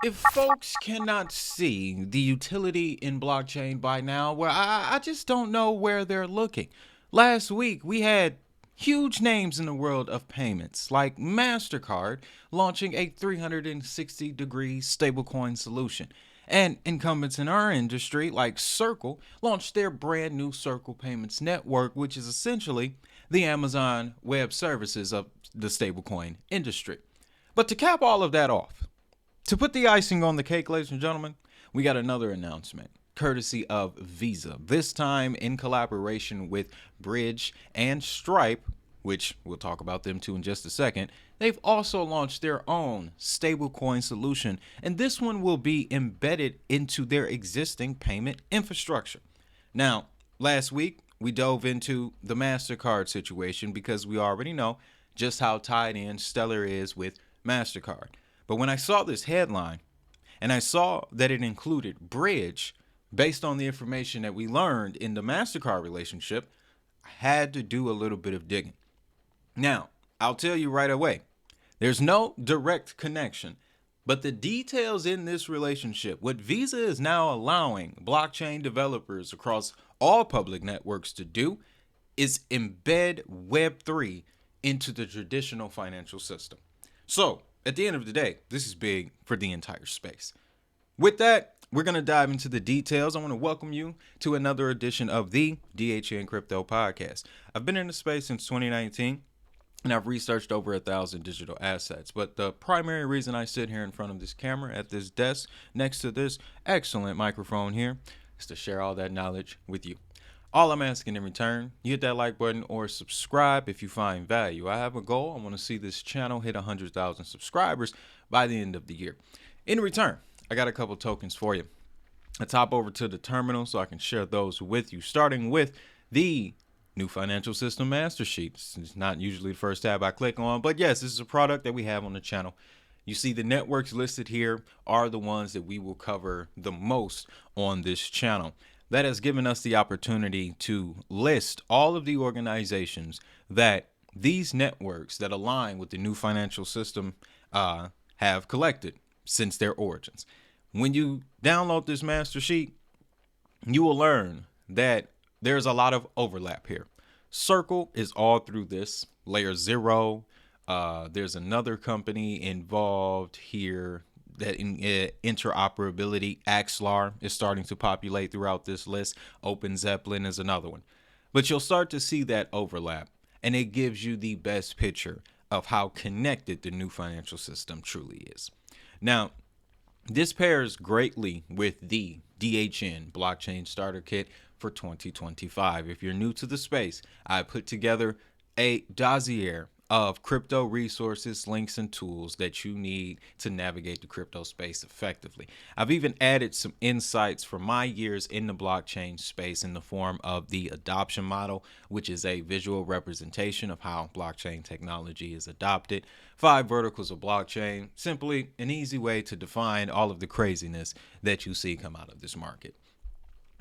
If folks cannot see the utility in blockchain by now, well, I just don't know where they're looking. Last week, we had huge names in the world of payments, like MasterCard launching a 360-degree stablecoin solution. And incumbents in our industry, like Circle, launched their brand new Circle Payments Network, which is essentially the Amazon Web Services of the stablecoin industry. But to cap all of that off, to put the icing on the cake, ladies and gentlemen, we got another announcement courtesy of Visa, this time in collaboration with Bridge and Stripe, which we'll talk about them too in just a second. They've also launched their own stablecoin solution, and this one will be embedded into their existing payment infrastructure. Now, last week, we dove into the MasterCard situation because we already know just how tied in Stellar is with MasterCard. But when I saw this headline and I saw that it included Bridge, based on the information that we learned in the MasterCard relationship, I had to do a little bit of digging. Now, I'll tell you right away, there's no direct connection, but the details in this relationship, what Visa is now allowing blockchain developers across all public networks to do, is embed Web3 into the traditional financial system. So, at the end of the day, this is big for the entire space. With that, we're going to dive into the details. I want to welcome you to another edition of the DHN Crypto Podcast. I've been in the space since 2019, and I've researched over 1,000 digital assets. But the primary reason I sit here in front of this camera at this desk next to this excellent microphone here is to share all that knowledge with you. All I'm asking in return, you hit that like button or subscribe if you find value. I have a goal. I want to see this channel hit 100,000 subscribers by the end of the year. In return, I got a couple tokens for you. Let's hop over to the terminal so I can share those with you, starting with the new financial system master sheet. It's not usually the first tab I click on, but yes, this is a product that we have on the channel. You see the networks listed here are the ones that we will cover the most on this channel. That has given us the opportunity to list all of the organizations that these networks that align with the new financial system have collected since their origins. When you download this master sheet, you will learn that there's a lot of overlap here. Circle is all through this. Layer 0, there's another company involved here that in interoperability. Axlar is starting to populate throughout this list. Open Zeppelin is another one. But you'll start to see that overlap, and it gives you the best picture of how connected the new financial system truly is. Now, this pairs greatly with the DHN Blockchain Starter Kit for 2025. If you're new to the space, I put together a dossier of crypto resources, links, and tools that you need to navigate the crypto space effectively. I've even added some insights from my years in the blockchain space in the form of the adoption model, which is a visual representation of how blockchain technology is adopted. 5 verticals of blockchain, simply an easy way to define all of the craziness that you see come out of this market.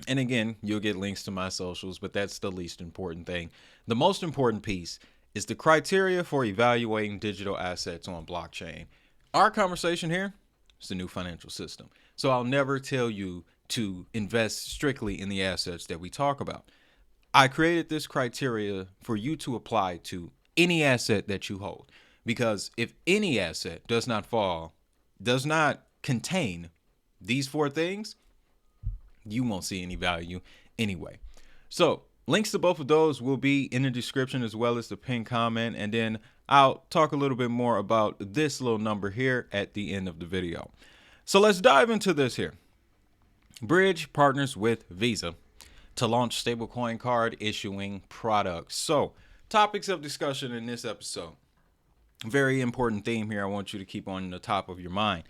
And again, you'll get links to my socials, but that's the least important thing. The most important piece is the criteria for evaluating digital assets on blockchain. Our conversation here is the new financial system. So I'll never tell you to invest strictly in the assets that we talk about. I created this criteria for you to apply to any asset that you hold. Because if any asset does not contain these 4 things, you won't see any value anyway. So links to both of those will be in the description as well as the pinned comment. And then I'll talk a little bit more about this little number here at the end of the video. So let's dive into this here. Bridge partners with Visa to launch stablecoin card issuing products. So topics of discussion in this episode. Very important theme here I want you to keep on the top of your mind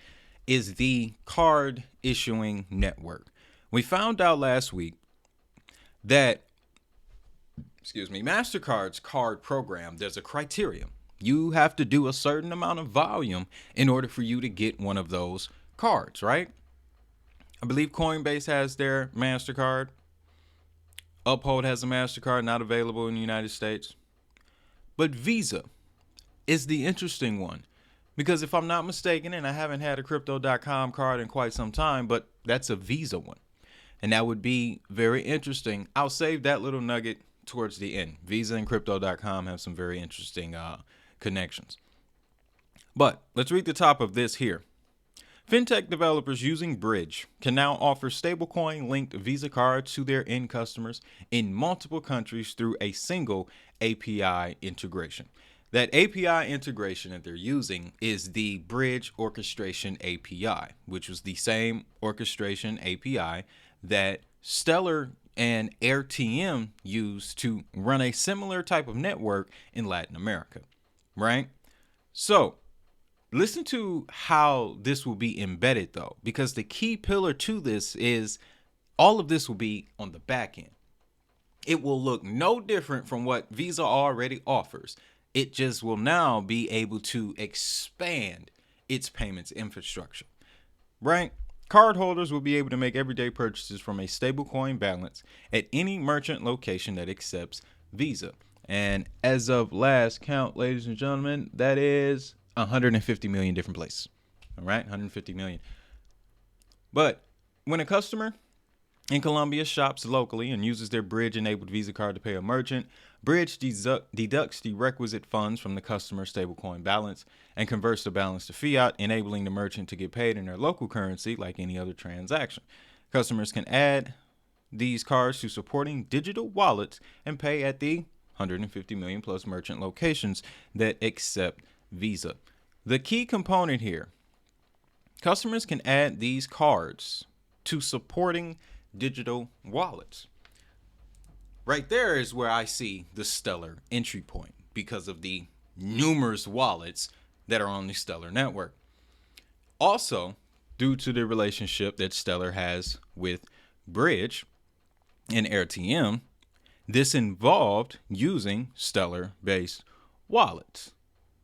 is the card issuing network. We found out last week that MasterCard's card program, there's a criteria. You have to do a certain amount of volume in order for you to get one of those cards, right? I believe Coinbase has their MasterCard. Uphold has a MasterCard not available in the United States. But Visa is the interesting one Because if I'm not mistaken, and I haven't had a crypto.com card in quite some time, but that's a Visa one. And that would be very interesting. I'll save that little nugget towards the end. Visa and crypto.com have some very interesting connections. But let's read the top of this here. Fintech developers using Bridge can now offer stablecoin linked Visa cards to their end customers in multiple countries through a single API integration. That API integration that they're using is the Bridge Orchestration API, which was the same orchestration API that Stellar and AirTM used to run a similar type of network in Latin America, right? So listen to how this will be embedded, though, because the key pillar to this is all of this will be on the back end. It will look no different from what Visa already offers. It just will now be able to expand its payments infrastructure, right? Cardholders will be able to make everyday purchases from a stablecoin balance at any merchant location that accepts Visa. And as of last count, ladies and gentlemen, that is 150 million different places. All right, 150 million. But when a customer in Colombia shops locally and uses their Bridge-enabled Visa card to pay a merchant, Bridge deducts the requisite funds from the customer's stablecoin balance and converts the balance to fiat, enabling the merchant to get paid in their local currency like any other transaction. Customers can add these cards to supporting digital wallets and pay at the 150 million plus merchant locations that accept Visa. The key component here, customers can add these cards to supporting digital wallets. Right there is where I see the Stellar entry point because of the numerous wallets that are on the Stellar network. Also, due to the relationship that Stellar has with Bridge and RTM, this involved using Stellar-based wallets.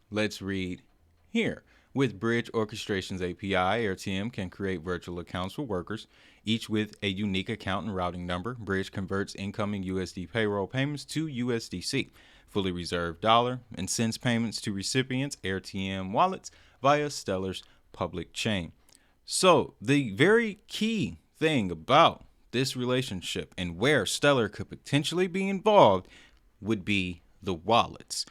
Let's read here. With Bridge Orchestration's API, RTM can create virtual accounts for workers, each with a unique account and routing number. Bridge converts incoming USD payroll payments to USDC, fully reserved dollar, and sends payments to recipients' RTM wallets via Stellar's public chain. So the very key thing about this relationship and where Stellar could potentially be involved would be the wallets.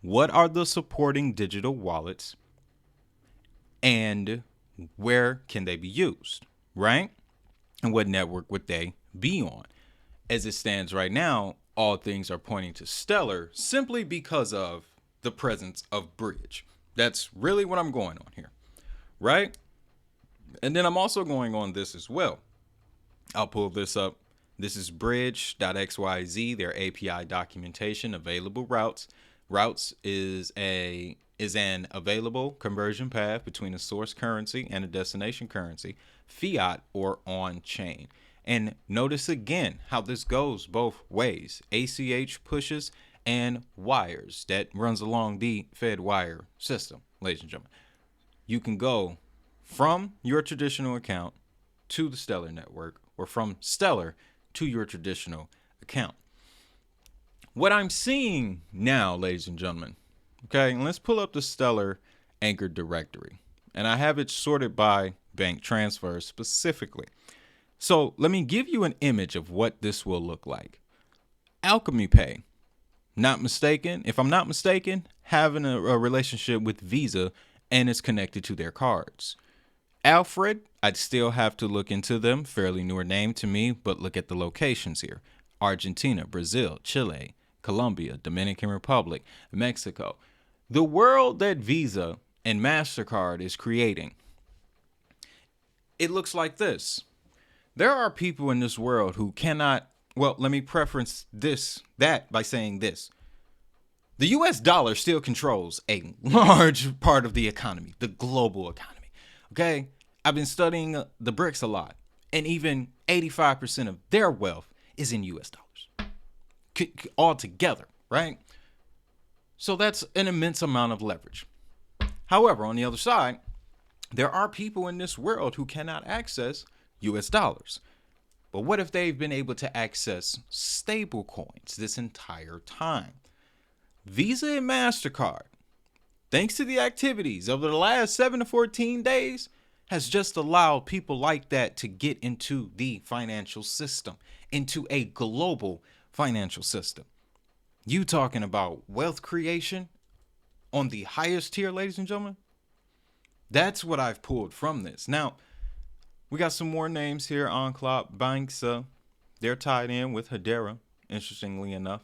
What are the supporting digital wallets and where can they be used, right? And what network would they be on? As it stands right now, all things are pointing to Stellar simply because of the presence of Bridge. That's really what I'm going on here, right? And then I'm also going on this as well. I'll pull this up. This is bridge.xyz, their API documentation, available routes. Routes is an available conversion path between a source currency and a destination currency, fiat or on-chain. And notice again how this goes both ways. ACH pushes and wires that runs along the FedWire system, ladies and gentlemen. You can go from your traditional account to the Stellar network or from Stellar to your traditional account. What I'm seeing now, ladies and gentlemen, okay, and let's pull up the Stellar anchored directory. And I have it sorted by bank transfers specifically. So let me give you an image of what this will look like. Alchemy Pay, not mistaken, if I'm not mistaken, having a relationship with Visa and it's connected to their cards. Alfred, I'd still have to look into them, fairly newer name to me, but look at the locations here. Argentina, Brazil, Chile, Colombia, Dominican Republic, Mexico. The world that Visa and MasterCard is creating, it looks like this. There are people in this world who cannot, well, let me preference that by saying this. The US dollar still controls a large part of the economy, the global economy. Okay? I've been studying the BRICS a lot, and even 85% of their wealth is in US dollars. All together, right? So that's an immense amount of leverage. However, on the other side, there are people in this world who cannot access US dollars. But what if they've been able to access stable coins this entire time? Visa and MasterCard thanks to the activities over the last 7 to 14 days, has just allowed people like that to get into the financial system, into a global financial system. You talking about wealth creation on the highest tier, ladies and gentlemen? That's what I've pulled from this. Now, we got some more names here. Enclop Banks, they're tied in with Hedera, interestingly enough.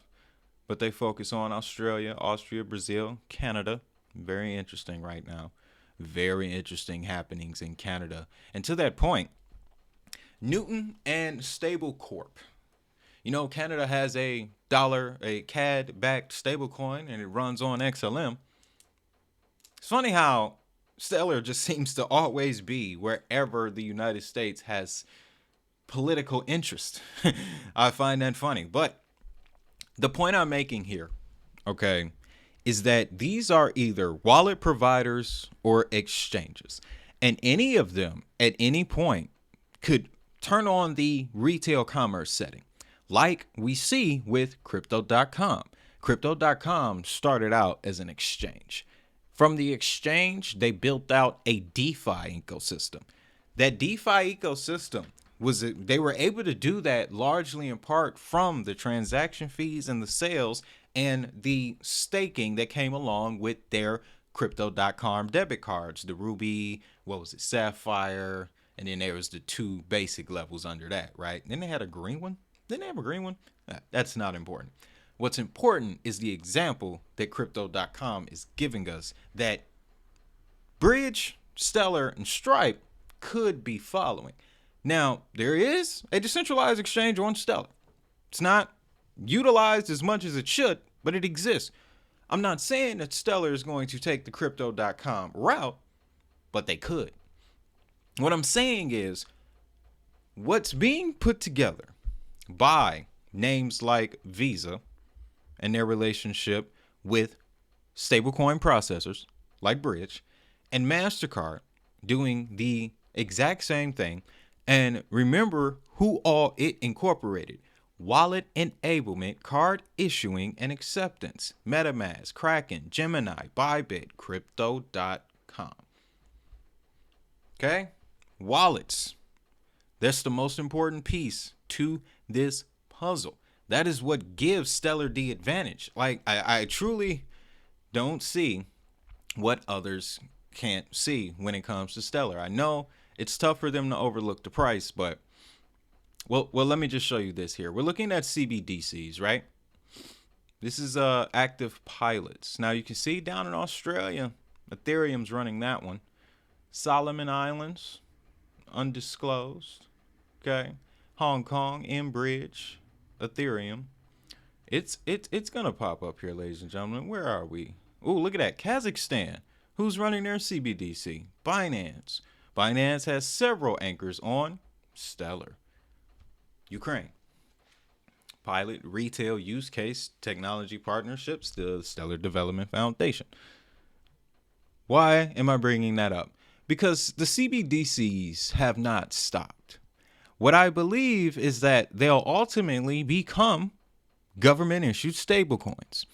But they focus on Australia, Austria, Brazil, Canada. Very interesting right now. Very interesting happenings in Canada. And to that point, Newton and Stablecorp. You know, Canada has a CAD-backed stablecoin, and it runs on XLM. It's funny how Stellar just seems to always be wherever the United States has political interest. I find that funny. But the point I'm making here, okay, is that these are either wallet providers or exchanges. And any of them at any point could turn on the retail commerce setting, like we see with crypto.com. Crypto.com started out as an exchange. From the exchange, they built out a DeFi ecosystem. That DeFi ecosystem they were able to do that largely in part from the transaction fees and the sales and the staking that came along with their crypto.com debit cards, the Ruby, Sapphire, and then there was the two basic levels under that, right? Then they had a green one. Didn't they have a green one? That's not important. What's important is the example that crypto.com is giving us that Bridge, Stellar, and Stripe could be following. Now, there is a decentralized exchange on Stellar. It's not utilized as much as it should, but it exists. I'm not saying that Stellar is going to take the crypto.com route, but they could. What I'm saying is what's being put together by names like Visa and their relationship with stablecoin processors like Bridge and MasterCard doing the exact same thing. And remember who all it incorporated: wallet enablement, card issuing and acceptance, MetaMask, Kraken, Gemini, Bybit, Crypto.com. Okay? Wallets. That's the most important piece to this puzzle. That is what gives Stellar the advantage. Like, I truly don't see what others can't see when it comes to Stellar. I know it's tough for them to overlook the price, but well, let me just show you this here. We're looking at CBDCs, right? This is active pilots. Now you can see down in Australia, Ethereum's running that one. Solomon Islands, undisclosed. Okay, Hong Kong, Bridge, Ethereum. It's gonna pop up here, ladies and gentlemen. Where are we? Oh, look at that. Kazakhstan. Who's running their CBDC? Binance. Binance has several anchors on Stellar. Ukraine. Pilot retail use case technology partnerships, the Stellar Development Foundation. Why am I bringing that up? Because the CBDCs have not stopped. What I believe is that they'll ultimately become government-issued stablecoins.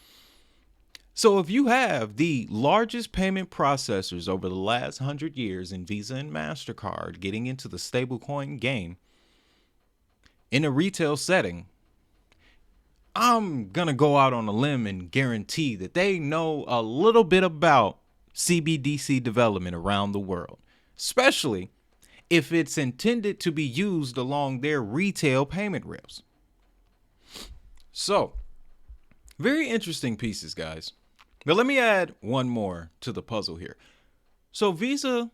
So if you have the largest payment processors over the last 100 years in Visa and MasterCard getting into the stablecoin game in a retail setting, I'm going to go out on a limb and guarantee that they know a little bit about CBDC development around the world, especially if it's intended to be used along their retail payment rails. So, very interesting pieces, guys. But let me add one more to the puzzle here. So Visa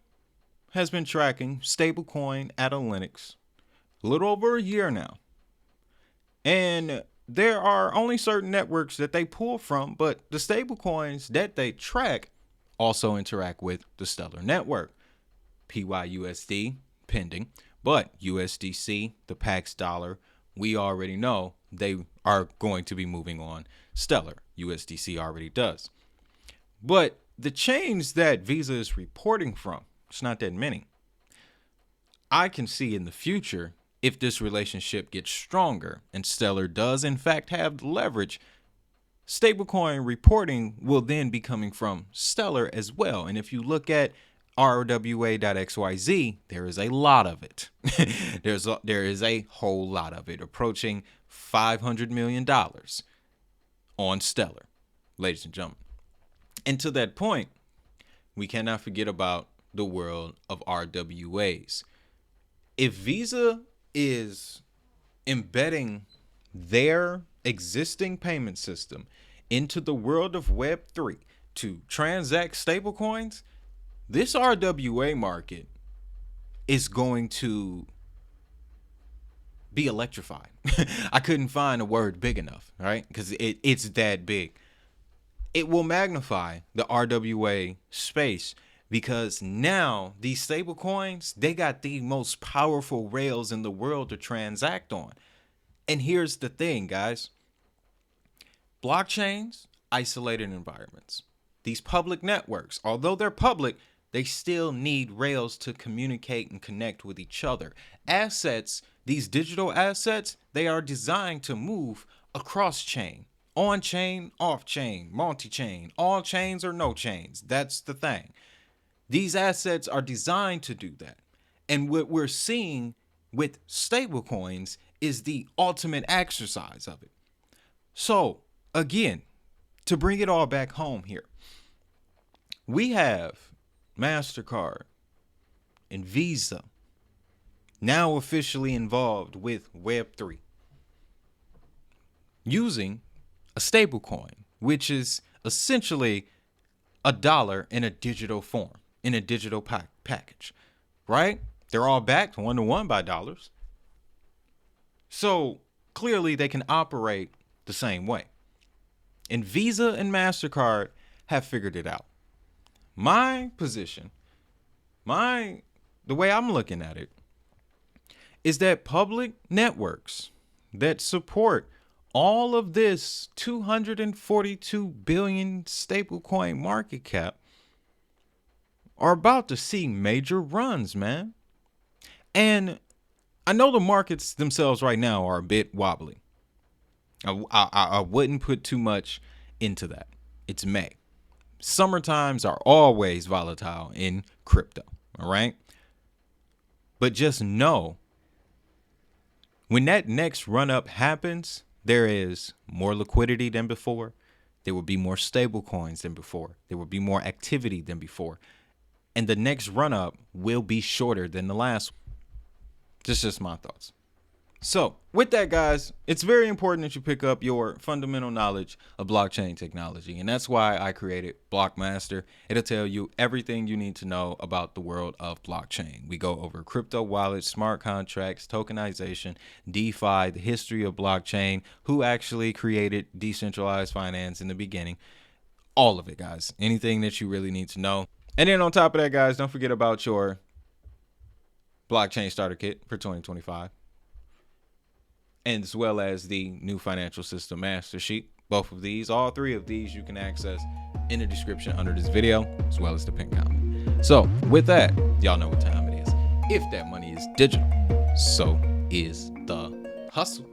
has been tracking stablecoin analytics a little over a year now. And there are only certain networks that they pull from, but the stablecoins that they track also interact with the Stellar network. PYUSD pending, but USDC, the Pax dollar, we already know they are going to be moving on Stellar. USDC already does. But the chains that Visa is reporting from, it's not that many. I can see in the future, if this relationship gets stronger and Stellar does in fact have the leverage, Stablecoin reporting will then be coming from Stellar as well. And if you look at RWA.xyz, there is a lot of it. there is a whole lot of it, approaching $500 million on Stellar, ladies and gentlemen. And to that point, we cannot forget about the world of RWAs. If Visa is embedding their existing payment system into the world of Web3 to transact stablecoins, this RWA market is going to be electrified. I couldn't find a word big enough, right? Because it's that big. It will magnify the RWA space because now these stablecoins, they got the most powerful rails in the world to transact on. And here's the thing, guys. Blockchains, isolated environments. These public networks, although they're public, they still need rails to communicate and connect with each other. Assets, these digital assets, they are designed to move across chain, on chain, off chain, multi-chain, all chains or no chains. That's the thing. These assets are designed to do that. And what we're seeing with stablecoins is the ultimate exercise of it. So again, to bring it all back home here, we have MasterCard and Visa now officially involved with Web3 using a stablecoin, which is essentially a dollar in a digital form, in a digital package, right? They're all backed one-to-one by dollars. So clearly they can operate the same way. And Visa and MasterCard have figured it out. My position, the way I'm looking at it, is that public networks that support all of this 242 billion stablecoin market cap are about to see major runs, man. And I know the markets themselves right now are a bit wobbly. I wouldn't put too much into that. It's May. Summer times are always volatile in crypto, all right? But just know, when that next run up happens, there is more liquidity than before. There will be more stable coins than before. There will be more activity than before. And the next run up will be shorter than the last one. Just my thoughts. So with that, guys, it's very important that you pick up your fundamental knowledge of blockchain technology. And that's why I created Blockmaster. It'll tell you everything you need to know about the world of blockchain. We go over crypto wallets, smart contracts, tokenization, DeFi, the history of blockchain, who actually created decentralized finance in the beginning. All of it, guys. Anything that you really need to know. And then on top of that, guys, don't forget about your blockchain starter kit for 2025. And as well as the new financial system master sheet. Both of these, all three of these, you can access in the description under this video, as well as the pin comment. So with that, y'all know what time it is. If that money is digital, so is the hustle.